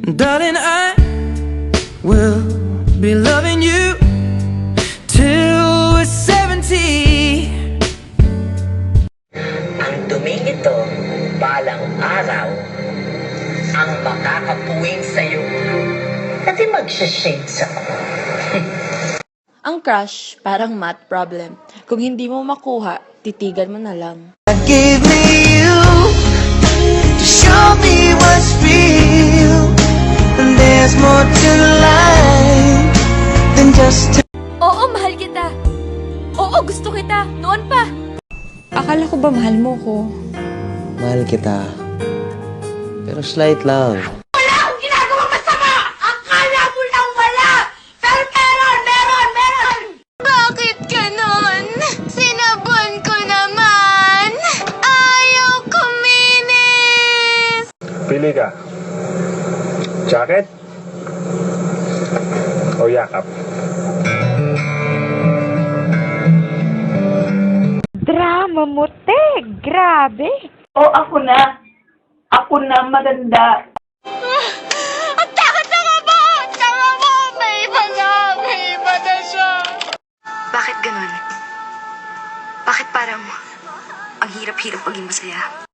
Darling, I will be loving you till we're 70. Ang duming ito, balang araw, ang makakapuwing sa'yo. Kasi magsha-shades ako. Ang crush, parang math problem. Kung hindi mo makuha, titigan mo na lang. Give me you to show me what's real. And there's more to life than just Oo, mahal kita. Oo, gusto kita. Noon pa. Akala ko ba mahal mo ko? Mahal kita. Pero slight lang. Wala akong ginagawang masama! Akala mo lang wala! Pero meron! Bakit ganon? Sinabon ko naman! Ayaw kuminis! Pili ka. Jacket? O yakap? Drama mo, te. Grabe. Oo, ako na. Ako na maganda. Ang takot na mo! Tama mo! May iba na! May iba na siya! Bakit ganun? Bakit parang ang hirap-hirap maging masaya?